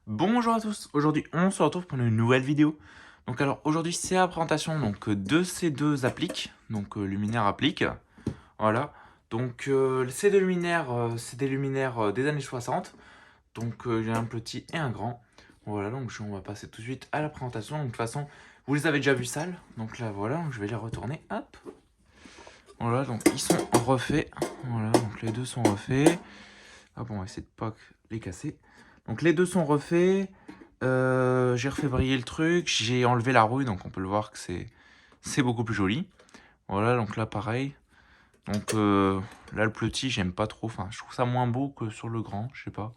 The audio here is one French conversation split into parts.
Bonjour à tous, aujourd'hui on se retrouve pour une nouvelle vidéo. Donc alors aujourd'hui c'est la présentation de ces deux appliques, luminaires appliques. Voilà, ces deux luminaires, c'est des luminaires des années 60. J'ai un petit et un grand. Voilà, on va passer tout de suite à la présentation. Donc, de toute façon, vous les avez déjà vus sales. Donc là voilà, je vais les retourner. Hop. Voilà, donc ils sont refaits. Voilà, donc les deux sont refaits. Ah bon, on va essayer de pas les casser. Donc les deux sont refaits. J'ai refait briller le truc. J'ai enlevé la rouille, donc on peut le voir que c'est beaucoup plus joli. Voilà, donc là pareil. Là le petit, j'aime pas trop. Enfin, je trouve ça moins beau que sur le grand. Je sais pas.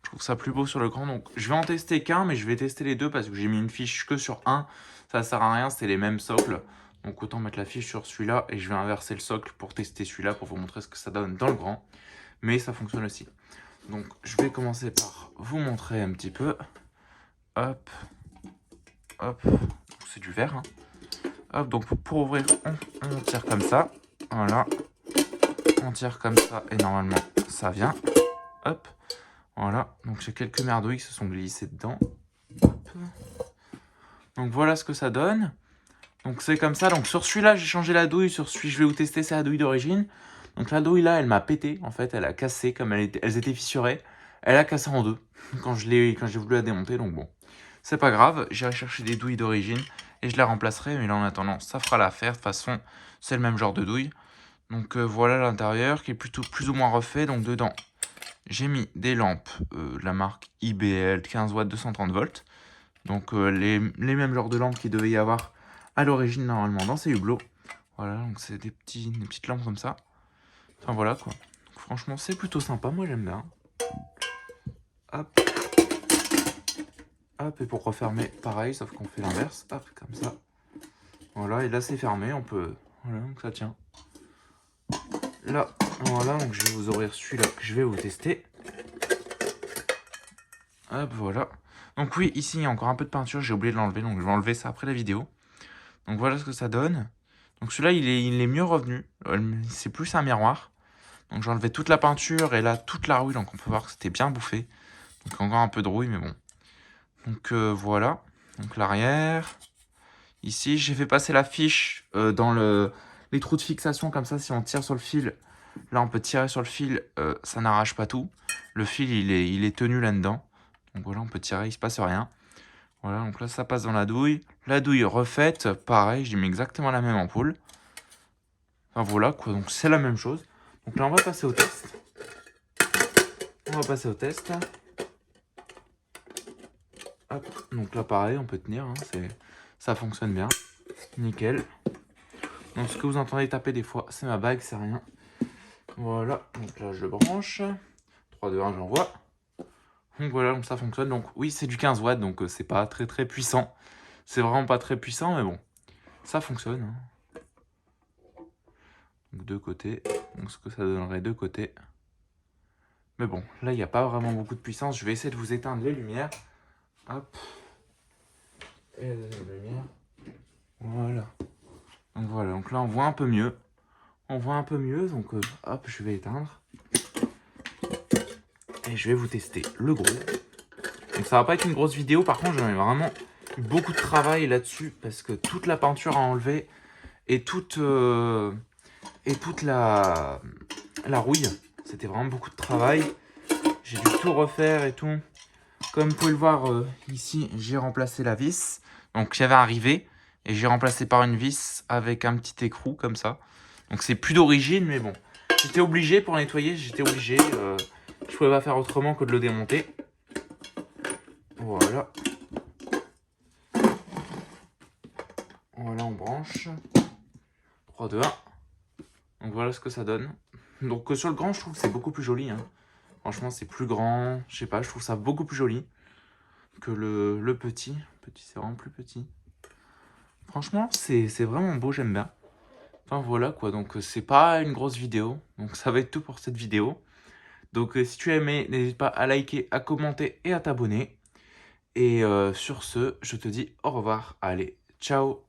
Je trouve ça plus beau sur le grand. Donc je vais en tester qu'un, mais je vais tester les deux parce que j'ai mis une fiche que sur un. Ça sert à rien, c'est les mêmes socles. Donc autant mettre la fiche sur celui-là et je vais inverser le socle pour tester celui-là pour vous montrer ce que ça donne dans le grand. Mais ça fonctionne aussi. Donc je vais commencer par vous montrer un petit peu. Hop, hop, c'est du verre. Hein. Hop, donc pour ouvrir, on tire comme ça. Voilà, on tire comme ça et normalement ça vient. Hop, voilà, donc j'ai quelques merdouilles qui se sont glissées dedans. Hop. Donc voilà ce que ça donne. Donc c'est comme ça, donc sur celui-là j'ai changé la douille, sur celui je vais vous tester c'est la douille d'origine. Donc la douille là elle m'a pété, en fait elle a cassé comme elles étaient fissurées. Elle a cassé en deux quand j'ai voulu la démonter, donc bon. C'est pas grave, j'irai chercher des douilles d'origine et je les remplacerai, mais là en attendant ça fera l'affaire, de toute façon c'est le même genre de douille. Voilà l'intérieur qui est plutôt plus ou moins refait, donc dedans j'ai mis des lampes de la marque IBL 15 watts 230 volts. Les mêmes genres de lampes qu'il devait y avoir à l'origine normalement dans ces hublots. Voilà, donc c'est des petites lampes comme ça. Enfin voilà quoi. Donc, franchement c'est plutôt sympa, moi j'aime bien. Hop. Hop, et pour refermer, pareil, sauf qu'on fait l'inverse. Hop, comme ça. Voilà, et là c'est fermé, on peut... Voilà, donc ça tient. Là, voilà, donc je vais vous ouvrir celui-là que je vais vous tester. Hop, voilà. Donc oui, ici il y a encore un peu de peinture, j'ai oublié de l'enlever, donc je vais enlever ça après la vidéo. Donc voilà ce que ça donne. Donc celui-là, il est mieux revenu. C'est plus un miroir. Donc j'ai enlevé toute la peinture et là toute la rouille, donc on peut voir que c'était bien bouffé. Donc encore un peu de rouille, mais bon. Voilà. Donc l'arrière. Ici, j'ai fait passer la fiche dans les trous de fixation, comme ça, si on tire sur le fil, là, on peut tirer sur le fil, ça n'arrache pas tout. Le fil, il est tenu là-dedans. Donc voilà, on peut tirer, il se passe rien. Voilà, donc là, ça passe dans la douille. La douille refaite, pareil, j'ai mis exactement la même ampoule. Enfin voilà, quoi, donc c'est la même chose. Donc là, on va passer au test. On va passer au test. Hop, donc là, pareil, on peut tenir, hein, ça fonctionne bien. Nickel. Donc ce que vous entendez taper des fois, c'est ma bague, c'est rien. Voilà, donc là je le branche. 3, 2, 1, j'envoie. Donc voilà, donc ça fonctionne. Donc oui, c'est du 15 watts, donc c'est pas très puissant. C'est vraiment pas très puissant, mais bon, ça fonctionne. Hein. Donc deux côtés, donc ce que ça donnerait deux côtés. Mais bon, là il n'y a pas vraiment beaucoup de puissance. Je vais essayer de vous éteindre les lumières. Hop. Et la deuxième lumière. Voilà. Donc là on voit un peu mieux. On voit un peu mieux, donc hop, je vais éteindre. Et je vais vous tester le gros. Donc ça va pas être une grosse vidéo, par contre j'en ai vraiment eu beaucoup de travail là-dessus parce que toute la peinture à enlever et toute la rouille, c'était vraiment beaucoup de travail. J'ai dû tout refaire et tout. Comme vous pouvez le voir ici, j'ai remplacé la vis. Donc j'avais un rivet et j'ai remplacé par une vis avec un petit écrou comme ça. Donc c'est plus d'origine, mais bon. J'étais obligé pour nettoyer, j'étais obligé. Je pouvais pas faire autrement que de le démonter. Voilà. Voilà, on branche. 3, 2, 1. Donc voilà ce que ça donne. Donc sur le grand, je trouve que c'est beaucoup plus joli. Hein. Franchement, c'est plus grand. Je sais pas, je trouve ça beaucoup plus joli que le petit. Le petit, c'est vraiment plus petit. Franchement, c'est vraiment beau, j'aime bien. Enfin voilà quoi, donc c'est pas une grosse vidéo. Donc ça va être tout pour cette vidéo. Donc si tu as aimé, n'hésite pas à liker, à commenter et à t'abonner. Et sur ce, je te dis au revoir. Allez, ciao!